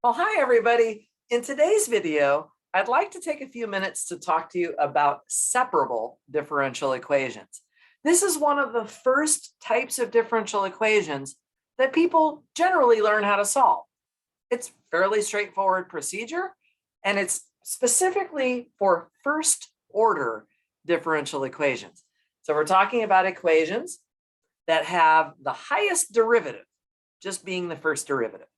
Well, hi, everybody. In today's video, I'd like to take a few minutes to talk to you about separable differential equations. This is one of the first types of differential equations that people generally learn how to solve. It's fairly straightforward procedure, and it's specifically for first order differential equations. So we're talking about equations that have the highest derivative, just being the first derivative.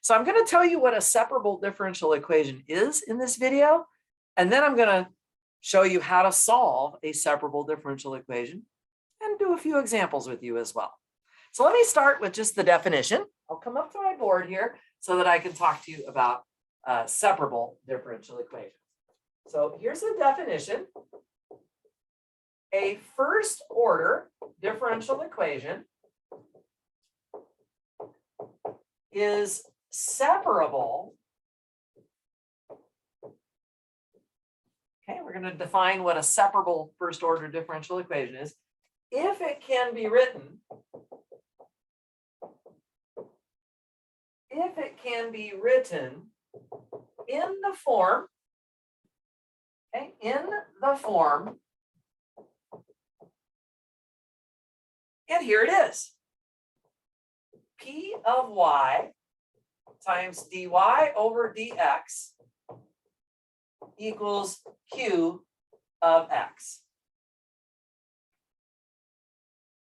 So I'm going to tell you what a separable differential equation is in this video, and then I'm going to show you how to solve a separable differential equation and do a few examples with you as well. So let me start with just the definition. I'll come up to my board here so that I can talk to you about separable differential equations. So here's the definition. A first order differential equation is separable. Okay, we're going to define what a separable first order differential equation is if it can be written in the form, okay, and here it is. P of y times dy over dx equals q of x.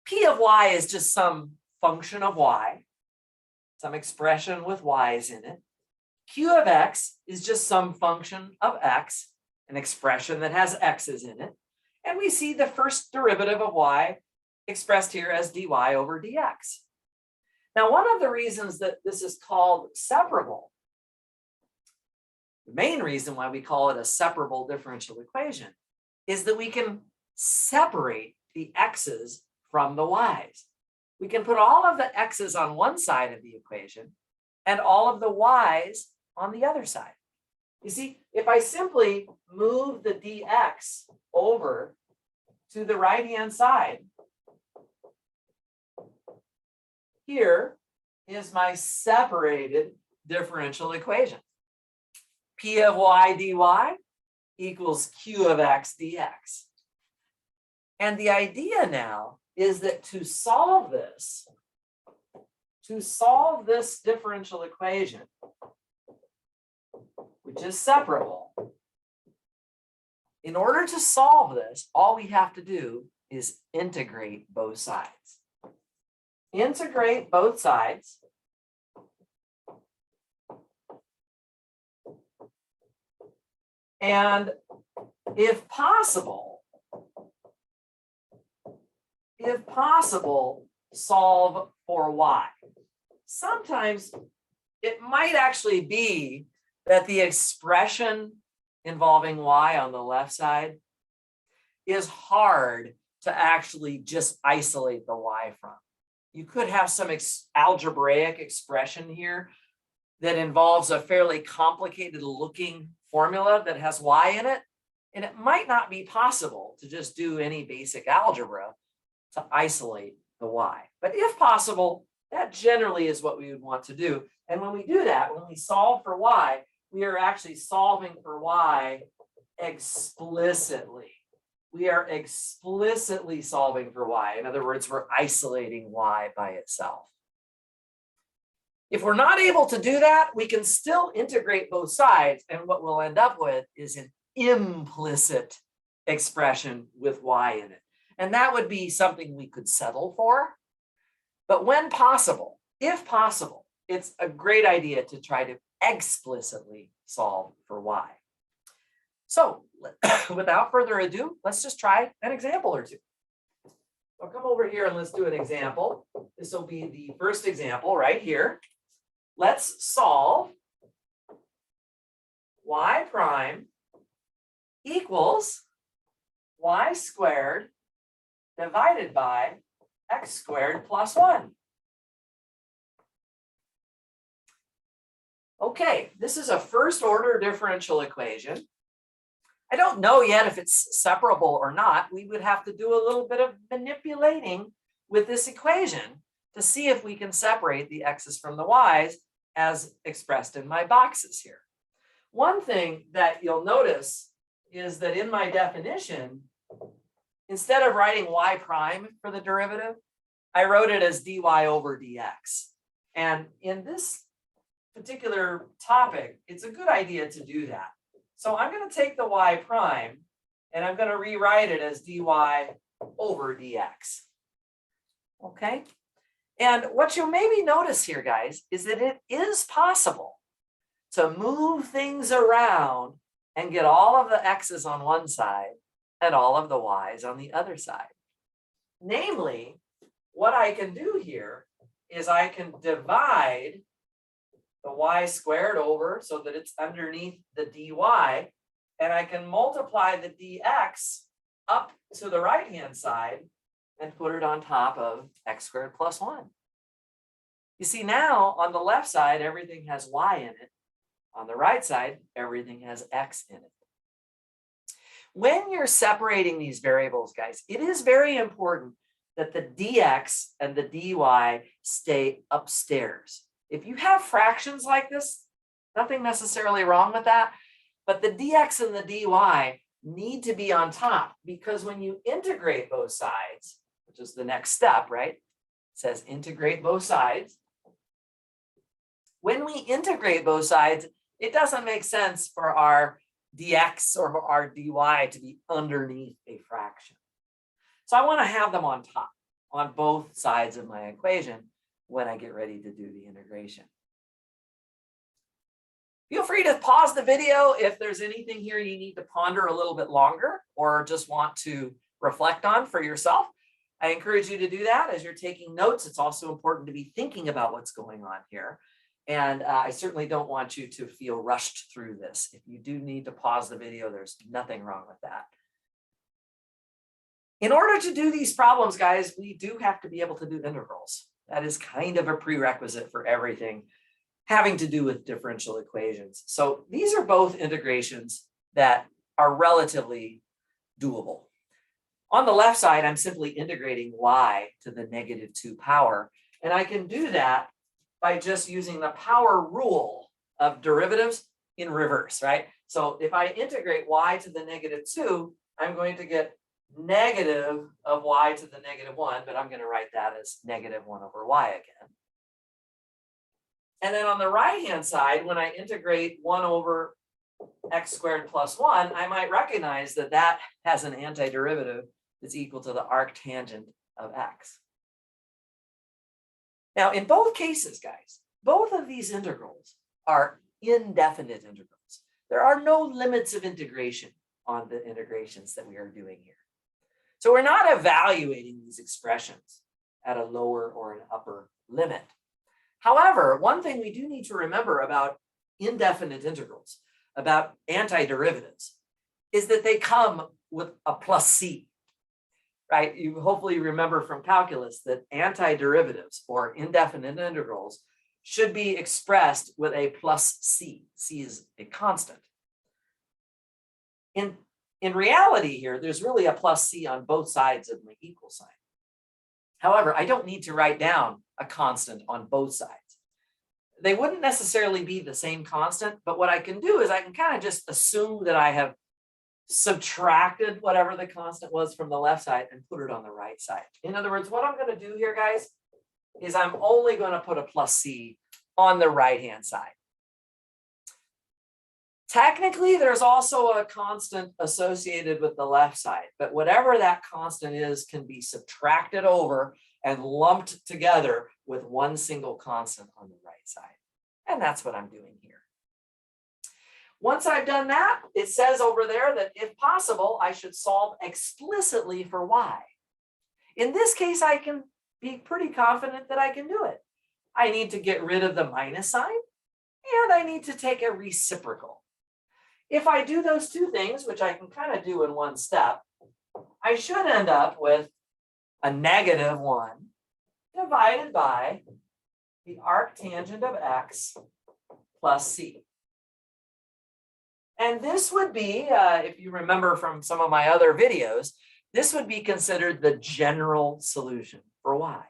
P of y is just some function of y, some expression with y's in it. Q of x is just some function of x, an expression that has x's in it. And we see the first derivative of y expressed here as dy over dx. Now, one of the reasons that this is called separable, the main reason why we call it a separable differential equation, is that we can separate the x's from the y's. We can put all of the x's on one side of the equation and all of the y's on the other side. You see, if I simply move the dx over to the right-hand side, here is my separated differential equation. P of y dy equals q of x dx. And the idea now is that to solve this differential equation, which is separable, in order to solve this, all we have to do is integrate both sides. Integrate both sides. And if possible, solve for y. Sometimes it might actually be that the expression involving y on the left side is hard to actually just isolate the y from. You could have some algebraic expression here that involves a fairly complicated looking formula that has y in it. And it might not be possible to just do any basic algebra to isolate the y. But if possible, that generally is what we would want to do. And when we do that, when we solve for y, we are actually solving for y explicitly. We are explicitly solving for y. In other words, we're isolating y by itself. If we're not able to do that, we can still integrate both sides. And what we'll end up with is an implicit expression with y in it. And that would be something we could settle for. But when possible, if possible, it's a great idea to try to explicitly solve for y. So without further ado, let's just try an example or two. I'll come over here and let's do an example. This will be the first example right here. Let's solve y prime equals y squared divided by x squared plus 1. Okay, this is a first order differential equation. I don't know yet if it's separable or not. We would have to do a little bit of manipulating with this equation to see if we can separate the x's from the y's as expressed in my boxes here. One thing that you'll notice is that in my definition, instead of writing y prime for the derivative, I wrote it as dy over dx. And in this particular topic, it's a good idea to do that. So I'm going to take the y prime and I'm going to rewrite it as dy over dx. Okay? And what you'll maybe notice here, guys, is that it is possible to move things around and get all of the x's on one side and all of the y's on the other side. Namely, what I can do here is I can divide the y squared over so that it's underneath the dy, and I can multiply the dx up to the right-hand side and put it on top of x squared plus 1. You see, now on the left side, everything has y in it. On the right side, everything has x in it. When you're separating these variables, guys, it is very important that the dx and the dy stay upstairs. If you have fractions like this, nothing necessarily wrong with that, but the dx and the dy need to be on top, because when you integrate both sides, which is the next step, right? It says integrate both sides. When we integrate both sides, it doesn't make sense for our dx or our dy to be underneath a fraction. So I want to have them on top, on both sides of my equation when I get ready to do the integration. Feel free to pause the video if there's anything here you need to ponder a little bit longer or just want to reflect on for yourself. I encourage you to do that as you're taking notes. It's also important to be thinking about what's going on here. And I certainly don't want you to feel rushed through this. If you do need to pause the video, there's nothing wrong with that. In order to do these problems, guys, we do have to be able to do integrals. That is kind of a prerequisite for everything having to do with differential equations. So these are both integrations that are relatively doable. On the left side, I'm simply integrating y to the -2 power. And I can do that by just using the power rule of derivatives in reverse, right? So if I integrate y to the -2, I'm going to get negative of y to the -1, but I'm going to write that as -1 over y again. And then on the right-hand side, when I integrate 1 over x squared plus 1, I might recognize that that has an antiderivative that's equal to the arctangent of x. Now, in both cases, guys, both of these integrals are indefinite integrals. There are no limits of integration on the integrations that we are doing here. So we're not evaluating these expressions at a lower or an upper limit. However, one thing we do need to remember about indefinite integrals, about antiderivatives, is that they come with a plus c. Right? You hopefully remember from calculus that antiderivatives or indefinite integrals should be expressed with a plus c. C is a constant. In reality here, there's really a plus c on both sides of my equal sign. However, I don't need to write down a constant on both sides. They wouldn't necessarily be the same constant, but what I can do is I can kind of just assume that I have subtracted whatever the constant was from the left side and put it on the right side. In other words, what I'm going to do here, guys, is I'm only going to put a plus c on the right-hand side. Technically, there's also a constant associated with the left side, but whatever that constant is can be subtracted over and lumped together with one single constant on the right side. And that's what I'm doing here. Once I've done that, it says over there that if possible, I should solve explicitly for y. In this case, I can be pretty confident that I can do it. I need to get rid of the minus sign, and I need to take a reciprocal. If I do those two things, which I can kind of do in one step, I should end up with a -1 divided by the arctangent of x plus c. And this would be, if you remember from some of my other videos, this would be considered the general solution for y.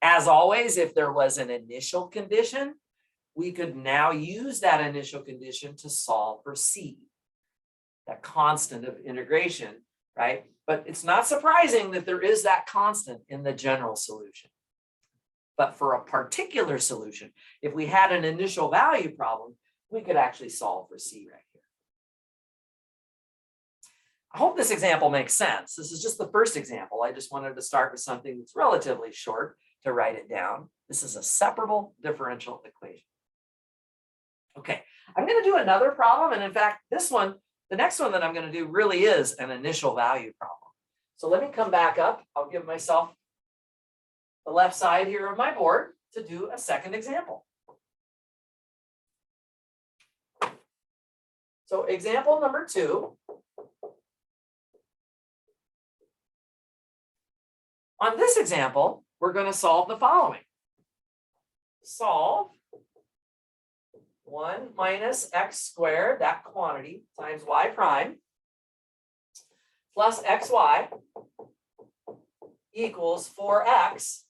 As always, if there was an initial condition, we could now use that initial condition to solve for C, that constant of integration, right? But it's not surprising that there is that constant in the general solution. But for a particular solution, if we had an initial value problem, we could actually solve for C right here. I hope this example makes sense. This is just the first example. I just wanted to start with something that's relatively short to write it down. This is a separable differential equation. Okay, I'm going to do another problem. And in fact, this one, the next one that I'm going to do really is an initial value problem. So let me come back up. I'll give myself the left side here of my board to do a second example. So example number 2. On this example, we're going to solve the following. Solve 1 minus x squared, that quantity, times y prime, plus xy equals 4x.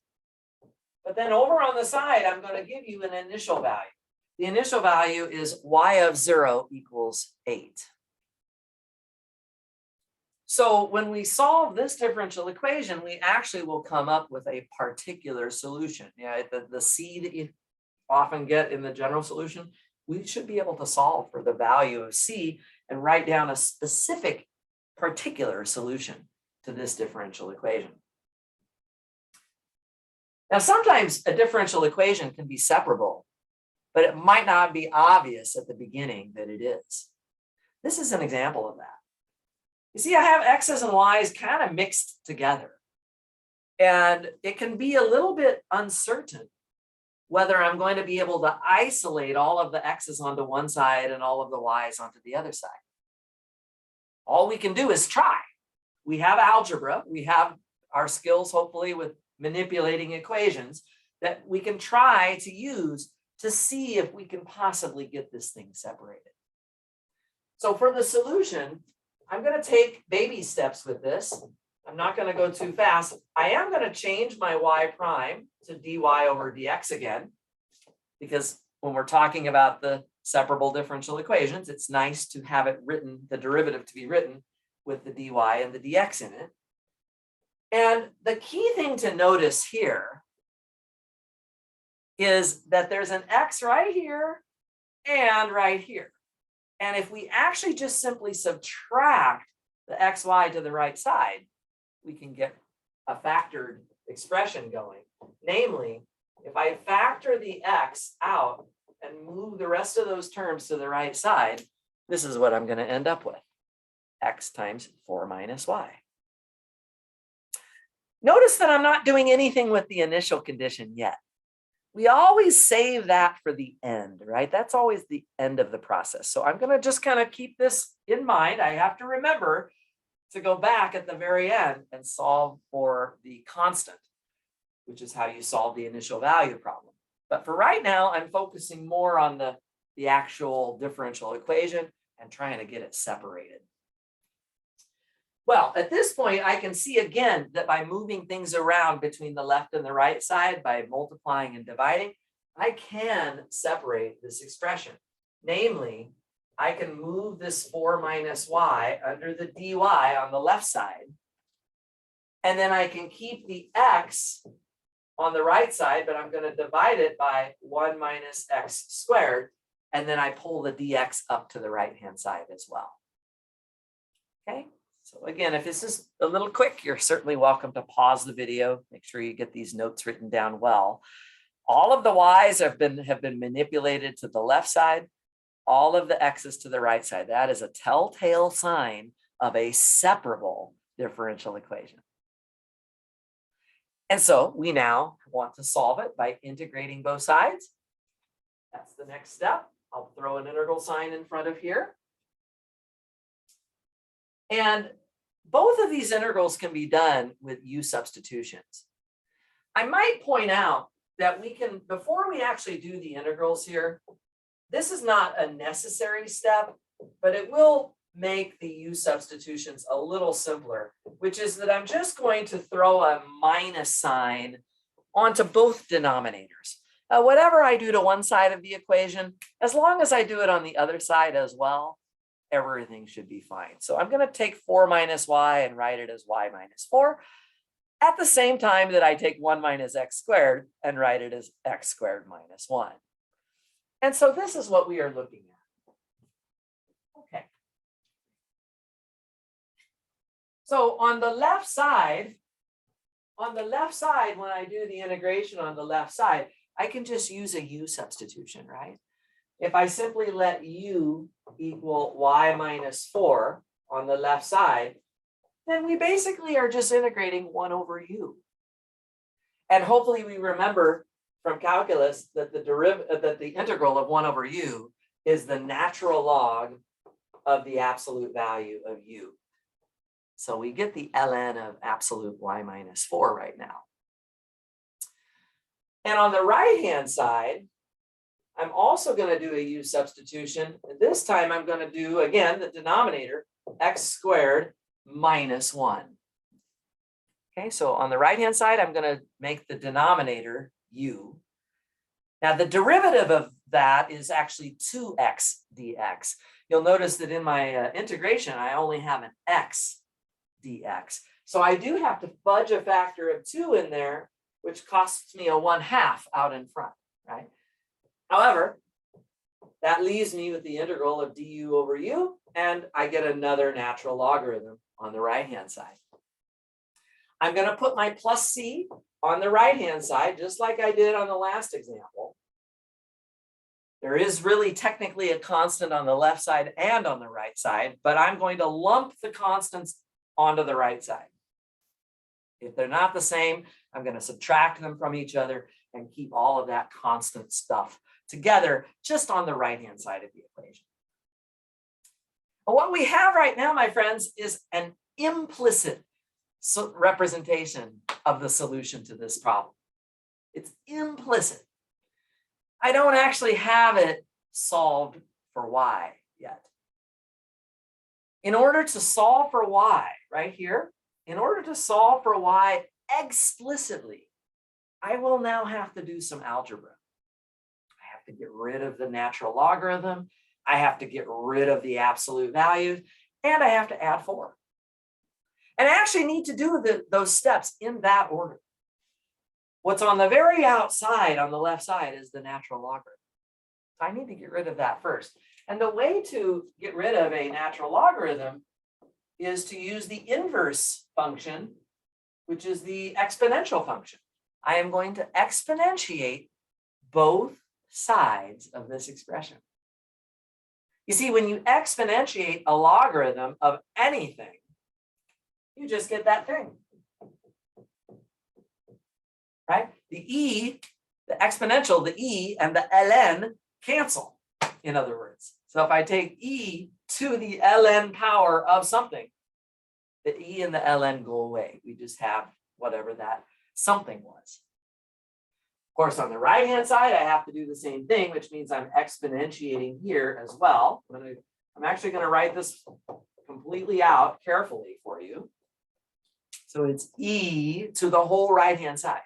But then over on the side, I'm going to give you an initial value. The initial value is y of 0 equals 8. So when we solve this differential equation, we actually will come up with a particular solution. Yeah, the C that you often get in the general solution, we should be able to solve for the value of C and write down a specific particular solution to this differential equation. Now, sometimes a differential equation can be separable, but it might not be obvious at the beginning that it is. This is an example of that. You see, I have x's and y's kind of mixed together, and it can be a little bit uncertain whether I'm going to be able to isolate all of the x's onto one side and all of the y's onto the other side. All we can do is try. We have algebra. We have our skills, hopefully, with manipulating equations that we can try to use to see if we can possibly get this thing separated. So for the solution, I'm going to take baby steps with this. I'm not going to go too fast. I am going to change my y prime to dy over dx again, because when we're talking about the separable differential equations, it's nice to have it written, the derivative to be written with the dy and the dx in it. And the key thing to notice here is that there's an x right here and right here. And if we actually just simply subtract the xy to the right side, we can get a factored expression going. Namely, if I factor the x out and move the rest of those terms to the right side, this is what I'm going to end up with. X times 4 minus y. Notice that I'm not doing anything with the initial condition yet. We always save that for the end, right? That's always the end of the process. So I'm going to just kind of keep this in mind. I have to remember to go back at the very end and solve for the constant, which is how you solve the initial value problem. But for right now, I'm focusing more on the actual differential equation and trying to get it separated. Well, at this point, I can see again that by moving things around between the left and the right side, by multiplying and dividing, I can separate this expression. Namely, I can move this 4 minus y under the dy on the left side. And then I can keep the x on the right side, but I'm going to divide it by 1 minus x squared. And then I pull the dx up to the right-hand side as well. Okay. So again, if this is a little quick, you're certainly welcome to pause the video. Make sure you get these notes written down well. All of the y's have been manipulated to the left side. All of the x's to the right side. That is a telltale sign of a separable differential equation. And so we now want to solve it by integrating both sides. That's the next step. I'll throw an integral sign in front of here. And both of these integrals can be done with u substitutions. I might point out that we can, before we actually do the integrals here, this is not a necessary step, but it will make the u substitutions a little simpler, which is that I'm just going to throw a minus sign onto both denominators. Whatever I do to one side of the equation, as long as I do it on the other side as well, everything should be fine. So I'm going to take 4 minus y and write it as y minus 4 at the same time that I take 1 minus x squared and write it as x squared minus 1. And so this is what we are looking at. Okay. So on the left side, when I do the integration on the left side, I can just use a u substitution, right? If I simply let u equal y minus 4 on the left side, then we basically are just integrating 1 over u. And hopefully we remember from calculus that the integral of 1 over u is the natural log of the absolute value of u. So we get the ln of absolute y minus 4 right now. And on the right-hand side, I'm also going to do a u substitution. And this time I'm going to do, again, the denominator, x squared minus 1. Okay, so on the right-hand side, I'm going to make the denominator u. Now, the derivative of that is actually 2x dx. You'll notice that in my integration, I only have an x dx. So I do have to fudge a factor of 2 in there, which costs me a 1/2 out in front, right? However, that leaves me with the integral of du over u, and I get another natural logarithm on the right-hand side. I'm going to put my plus c on the right-hand side, just like I did on the last example. There is really technically a constant on the left side and on the right side, but I'm going to lump the constants onto the right side. If they're not the same, I'm going to subtract them from each other and keep all of that constant stuff together just on the right-hand side of the equation. But what we have right now, my friends, is an implicit representation of the solution to this problem. It's implicit. I don't actually have it solved for y yet. In order to solve for y, right here, in order to solve for y explicitly, I will now have to do some algebra. I have to get rid of the natural logarithm. I have to get rid of the absolute values, and I have to add 4. And I actually need to do those steps in that order. What's on the very outside, on the left side, is the natural logarithm. So I need to get rid of that first. And the way to get rid of a natural logarithm is to use the inverse function, which is the exponential function. I am going to exponentiate both sides of this expression. You see, when you exponentiate a logarithm of anything, you just get that thing. Right? The e, the exponential, the e and the ln cancel, in other words. So if I take e to the ln power of something, the e and the ln go away. We just have whatever that something was. Of course, on the right-hand side, I have to do the same thing, which means I'm exponentiating here as well. I'm actually going to write this completely out carefully for you. So it's e to the whole right-hand side.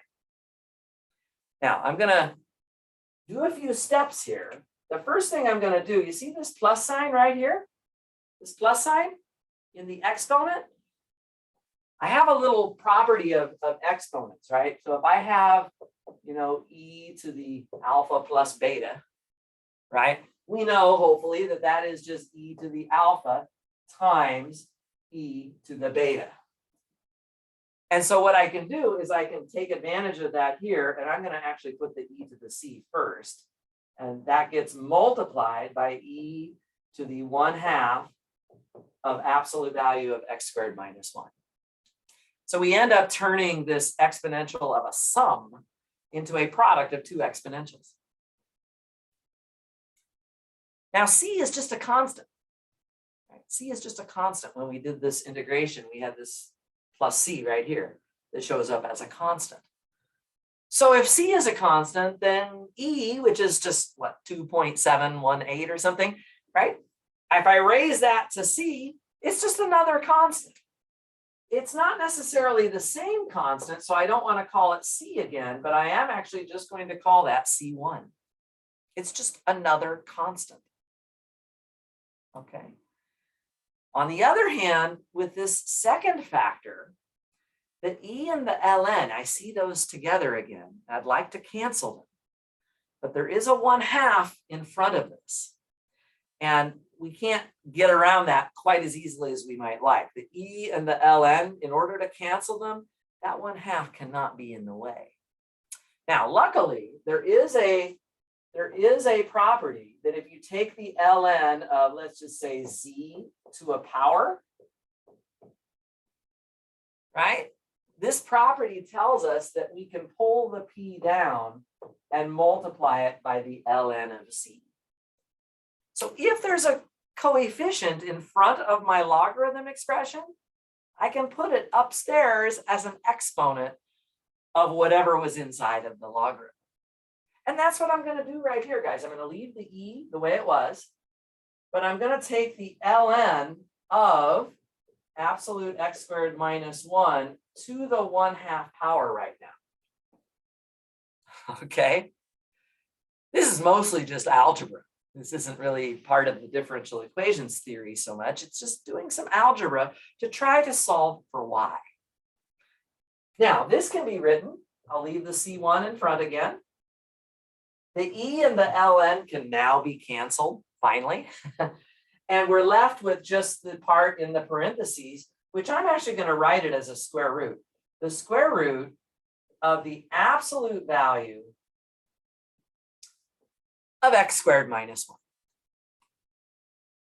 Now, I'm going to do a few steps here. The first thing I'm going to do, you see this plus sign right here? This plus sign in the exponent? I have a little property of exponents, right? So if I have, e to the alpha plus beta, right? We know, hopefully, that that is just e to the alpha times e to the beta. And so what I can do is I can take advantage of that here, and I'm going to actually put the e to the c first. And that gets multiplied by e to the 1/2 of absolute value of x squared minus 1. So we end up turning this exponential of a sum into a product of two exponentials. Now c is just a constant. Right? C is just a constant. When we did this integration, we had this plus c right here that shows up as a constant. So if c is a constant, then e, which is just what, 2.718 or something, right? If I raise that to c, it's just another constant. it's not necessarily the same constant, so I don't want to call it C again, but I am actually just going to call that C1. It's just another constant. Okay. On the other hand, with this second factor, the E and the ln, I see those together again. I'd like to cancel them, but there is a 1/2 in front of this. And we can't get around that quite as easily as we might like. The E and the ln, in order to cancel them, that 1/2 cannot be in the way. Now, luckily, there is a property that if you take the ln of, let's just say, z to a power, right? This property tells us that we can pull the p down and multiply it by the ln of c. So if there's a coefficient in front of my logarithm expression, I can put it upstairs as an exponent of whatever was inside of the logarithm. And that's what I'm going to do right here, guys. I'm going to leave the e the way it was, but I'm going to take the ln of absolute x squared minus 1 to the 1/2 power right now. Okay. This is mostly just algebra. This isn't really part of the differential equations theory so much. It's just doing some algebra to try to solve for y. Now, this can be written. I'll leave the C1 in front again. The E and the ln can now be canceled, finally. And we're left with just the part in the parentheses, which I'm actually going to write it as a square root. The square root of the absolute value of x squared minus 1.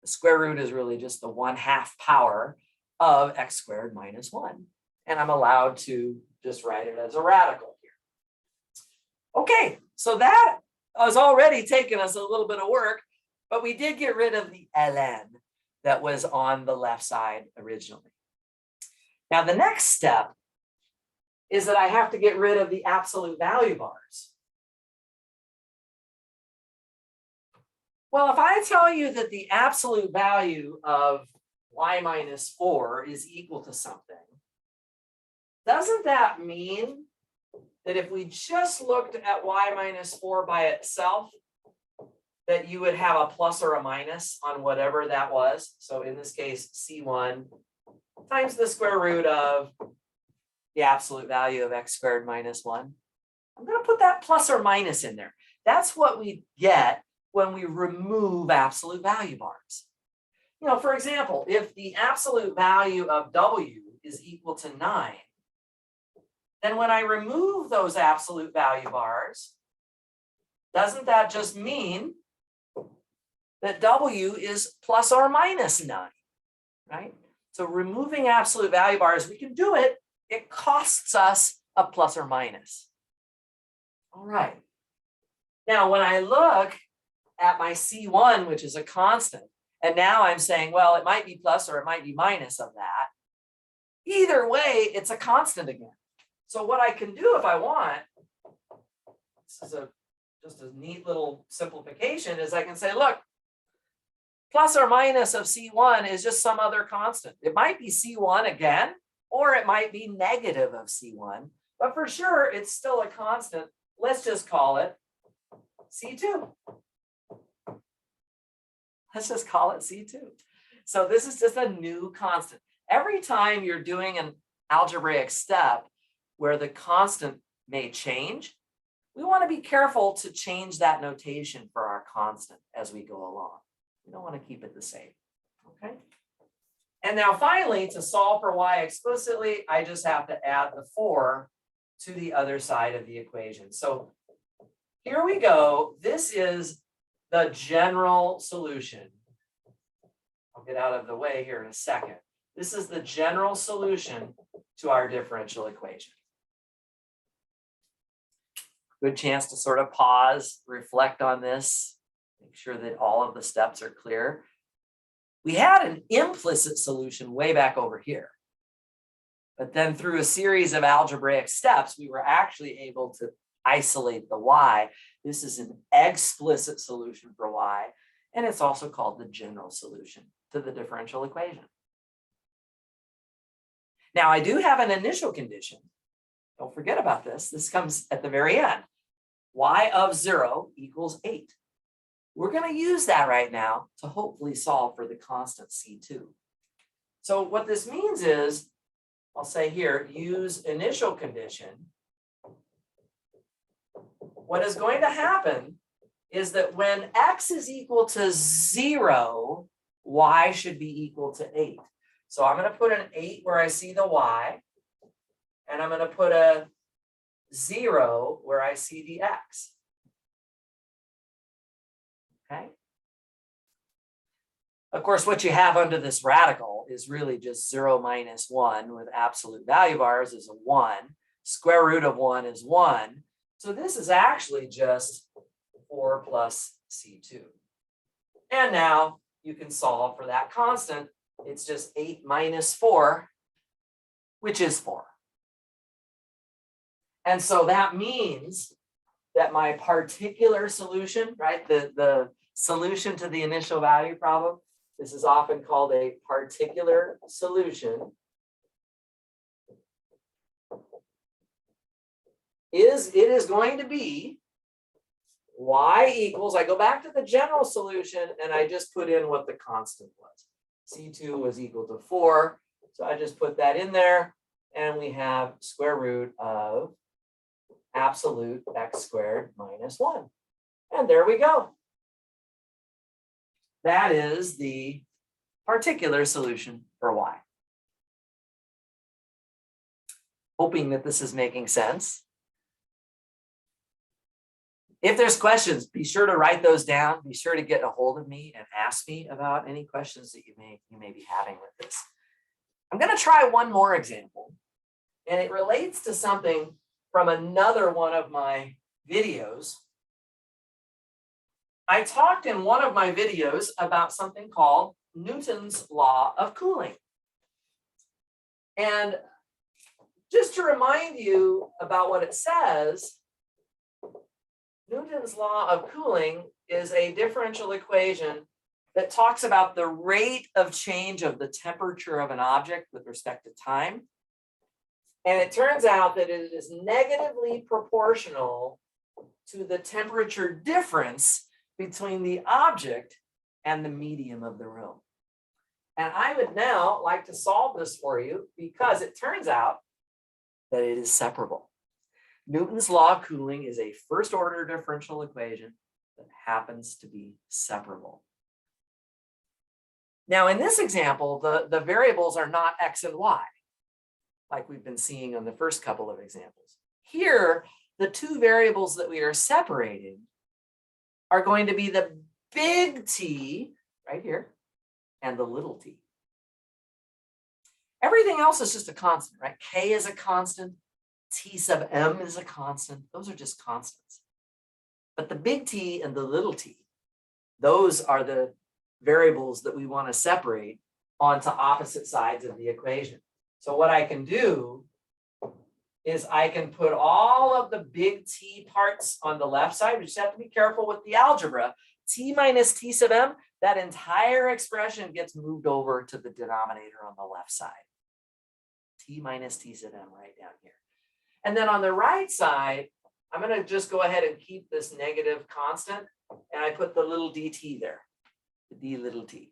The square root is really just the 1/2 power of x squared minus 1. And I'm allowed to just write it as a radical here. Okay, so that has already taken us a little bit of work, but we did get rid of the ln that was on the left side originally. Now, the next step is that I have to get rid of the absolute value bars. Well, if I tell you that the absolute value of y minus 4 is equal to something, doesn't that mean that if we just looked at y minus 4 by itself, that you would have a plus or a minus on whatever that was? So in this case, C1 times the square root of the absolute value of x squared minus 1. I'm going to put that plus or minus in there. That's what we get when we remove absolute value bars. You know, for example, if the absolute value of w is equal to 9, then when I remove those absolute value bars, doesn't that just mean that w is plus or minus 9, right? So removing absolute value bars, we can do it. It costs us a plus or minus. All right. Now, when I look at my C1, which is a constant, and now I'm saying, well, it might be plus or it might be minus of that. Either way, it's a constant again. So what I can do if I want, this is just a neat little simplification, is I can say, look, plus or minus of C1 is just some other constant. It might be C1 again, or it might be negative of C1, but for sure, it's still a constant. Let's just call it C2. Let's just call it C2. So this is just a new constant. Every time you're doing an algebraic step where the constant may change, we want to be careful to change that notation for our constant as we go along. We don't want to keep it the same, okay? And now finally, to solve for y explicitly, I just have to add the 4 to the other side of the equation. So here we go. This is the general solution. I'll get out of the way here in a second. This is the general solution to our differential equation. Good chance to sort of pause, reflect on this, make sure that all of the steps are clear. We had an implicit solution way back over here. But then through a series of algebraic steps, we were actually able to isolate the y. This is an explicit solution for y, and it's also called the general solution to the differential equation. Now I do have an initial condition. Don't forget about this. This comes at the very end. Y of 0 equals 8. We're going to use that right now to hopefully solve for the constant C2. So what this means is, I'll say here, use initial condition. What is going to happen is that when x is equal to 0, y should be equal to 8. So I'm going to put an 8 where I see the y, and I'm going to put a 0 where I see the x. Okay. Of course, what you have under this radical is really just 0 minus 1 with absolute value bars is a 1. Square root of 1 is 1. So this is actually just 4 plus C2. And now you can solve for that constant. It's just 8 minus 4, which is 4. And so that means that my particular solution, right, the solution to the initial value problem, this is often called a particular solution, it is going to be y equals, I go back to the general solution and I just put in what the constant was. C2 was equal to 4, so I just put that in there, and we have square root of absolute x squared minus 1. And there we go. That is the particular solution for y. Hoping that this is making sense. If there's questions, be sure to write those down. Be sure to get a hold of me and ask me about any questions that you may be having with this. I'm going to try one more example, and it relates to something from another one of my videos. I talked in one of my videos about something called Newton's law of cooling. And just to remind you about what it says, Newton's law of cooling is a differential equation that talks about the rate of change of the temperature of an object with respect to time. And it turns out that it is negatively proportional to the temperature difference between the object and the medium of the room. And I would now like to solve this for you because it turns out that it is separable. Newton's law of cooling is a first order differential equation that happens to be separable. Now, in this example, the variables are not x and y, like we've been seeing on the first couple of examples. Here, the two variables that we are separating are going to be the big T right here and the little t. Everything else is just a constant, right? K is a constant, T sub m is a constant. Those are just constants. But the big T and the little t, those are the variables that we want to separate onto opposite sides of the equation. So what I can do is I can put all of the big T parts on the left side. We just have to be careful with the algebra. T minus T sub m, that entire expression gets moved over to the denominator on the left side. T minus T sub m right down here. And then on the right side, I'm going to just go ahead and keep this negative constant, and I put the little dt there, the d little t.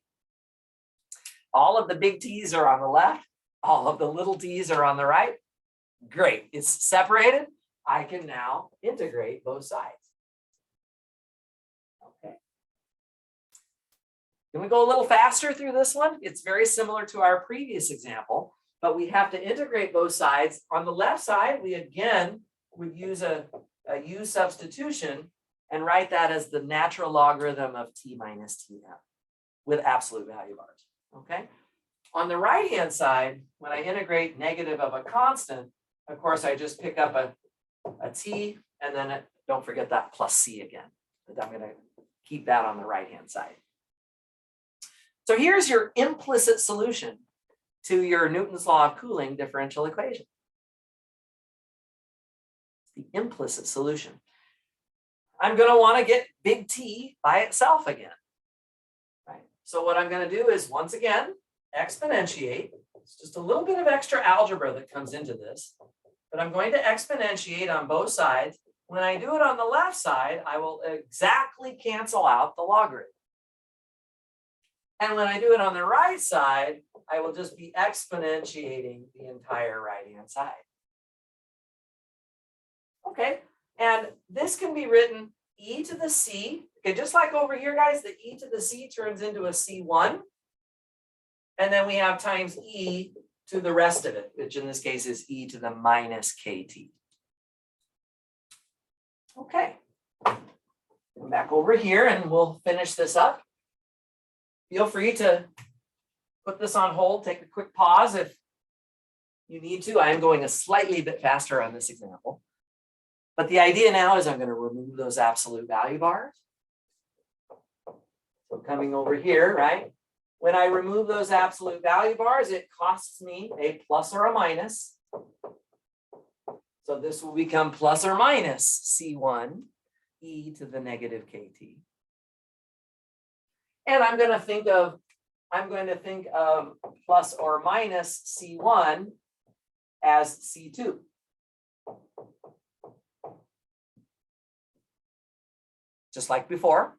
All of the big T's are on the left. All of the little t's are on the right. Great, it's separated. I can now integrate both sides. Okay. Can we go a little faster through this one? It's very similar to our previous example, but we have to integrate both sides. On the left side, we again would use a u substitution and write that as the natural logarithm of t minus tm with absolute value bars. Okay. On the right-hand side, when I integrate negative of a constant, of course, I just pick up a t, and then don't forget that plus c again. But I'm going to keep that on the right-hand side. So here's your implicit solution to your Newton's law of cooling differential equation. The implicit solution. I'm going to want to get big T by itself again. Right? So what I'm going to do is, once again, exponentiate. It's just a little bit of extra algebra that comes into this, but I'm going to exponentiate on both sides. When I do it on the left side, I will exactly cancel out the logarithm. And when I do it on the right side, I will just be exponentiating the entire right-hand side. Okay, and this can be written e to the c. Okay, just like over here, guys, the e to the c turns into a c1. And then we have times e to the rest of it, which in this case is e to the minus kt. Okay, come back over here and we'll finish this up. Feel free to put this on hold, take a quick pause if you need to. I am going a slightly bit faster on this example. But the idea now is I'm going to remove those absolute value bars. So coming over here, right? When I remove those absolute value bars, it costs me a plus or a minus. So this will become plus or minus C1 e to the negative kt. And I'm going to think of plus or minus C1 as C2. Just like before.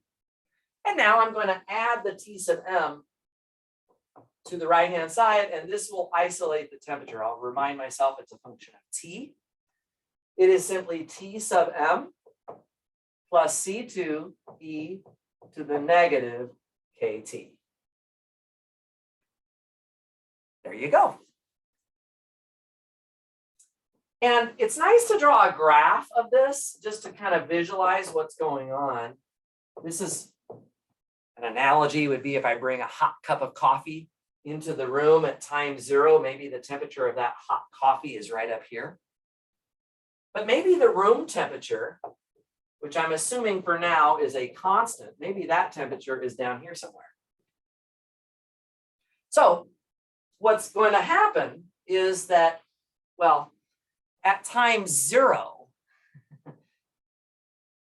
And now I'm going to add the T sub m to the right-hand side, and this will isolate the temperature. I'll remind myself it's a function of T. It is simply T sub m plus C2 e to the negative kt. There you go. And it's nice to draw a graph of this just to kind of visualize what's going on. This is an analogy would be if I bring a hot cup of coffee into the room at time 0, maybe the temperature of that hot coffee is right up here. But maybe the room temperature, which I'm assuming for now is a constant, maybe that temperature is down here somewhere. So what's going to happen is that, well, at time 0,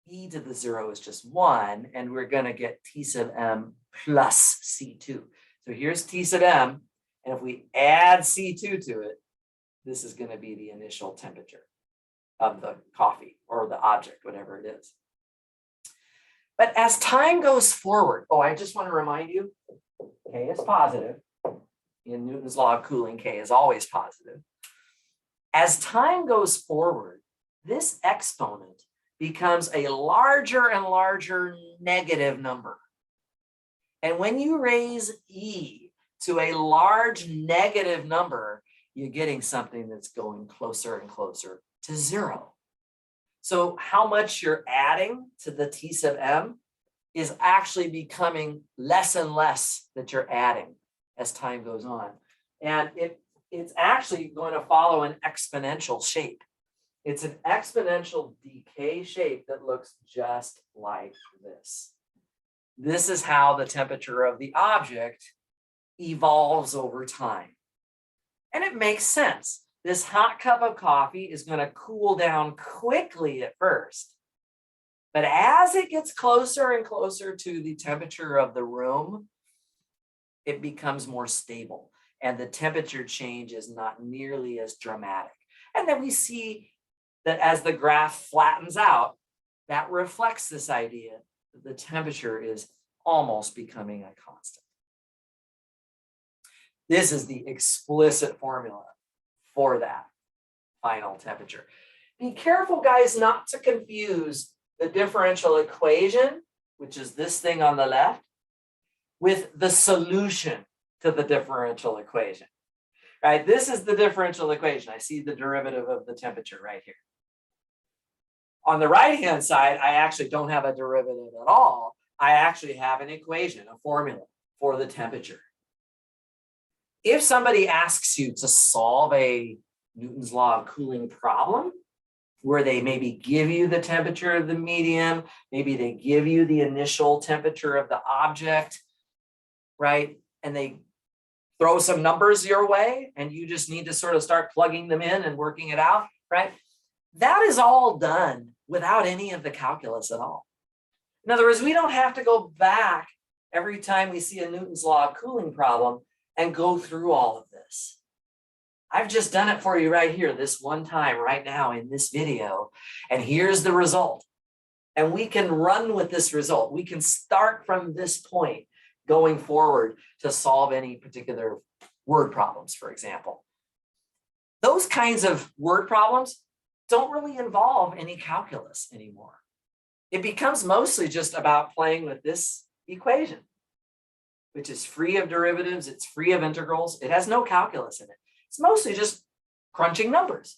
e to the 0 is just 1, and we're going to get T sub m plus C2. So here's T sub m, and if we add C2 to it, this is going to be the initial temperature of the coffee or the object, whatever it is. But as time goes forward, I just want to remind you, K is positive. In Newton's law of cooling, K is always positive. As time goes forward, this exponent becomes a larger and larger negative number. And when you raise e to a large negative number, you're getting something that's going closer and closer to 0. So how much you're adding to the T sub m is actually becoming less and less that you're adding as time goes on. And it's actually going to follow an exponential shape. It's an exponential decay shape that looks just like this. This is how the temperature of the object evolves over time. And it makes sense. This hot cup of coffee is going to cool down quickly at first. But as it gets closer and closer to the temperature of the room, it becomes more stable. And the temperature change is not nearly as dramatic. And then we see that as the graph flattens out, that reflects this idea that the temperature is almost becoming a constant. This is the explicit formula for that final temperature. Be careful, guys, not to confuse the differential equation, which is this thing on the left, with the solution to the differential equation. Right? This is the differential equation. I see the derivative of the temperature right here. On the right-hand side, I actually don't have a derivative at all. I actually have an equation, a formula for the temperature. If somebody asks you to solve a Newton's law of cooling problem, where they maybe give you the temperature of the medium, maybe they give you the initial temperature of the object, right? And they throw some numbers your way, and you just need to sort of start plugging them in and working it out, right? That is all done without any of the calculus at all. In other words, we don't have to go back every time we see a Newton's law of cooling problem and go through all of this. I've just done it for you right here, this one time, right now in this video, and here's the result. And we can run with this result. We can start from this point going forward to solve any particular word problems, for example. Those kinds of word problems don't really involve any calculus anymore. It becomes mostly just about playing with this equation, which is free of derivatives, it's free of integrals, it has no calculus in it. It's mostly just crunching numbers,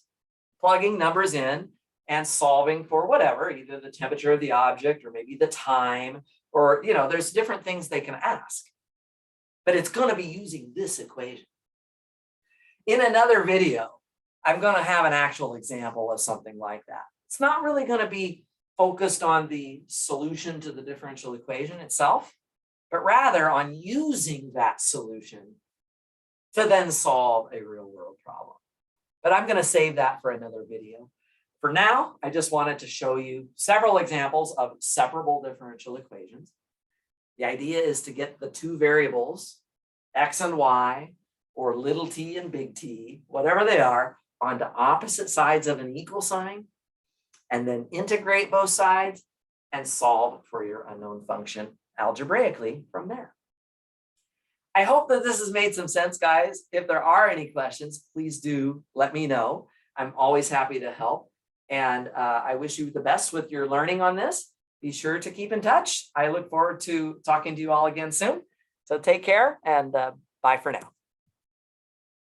plugging numbers in and solving for whatever, either the temperature of the object or maybe the time, or there's different things they can ask. But it's going to be using this equation. In another video, I'm going to have an actual example of something like that. It's not really going to be focused on the solution to the differential equation itself, but rather on using that solution to then solve a real world problem. But I'm going to save that for another video. For now, I just wanted to show you several examples of separable differential equations. The idea is to get the two variables, x and y, or little t and big T, whatever they are, onto opposite sides of an equal sign, and then integrate both sides and solve for your unknown function algebraically from there. I hope that this has made some sense, guys. If there are any questions, please do let me know. I'm always happy to help. And I wish you the best with your learning on this. Be sure to keep in touch. I look forward to talking to you all again soon. So take care and bye for now.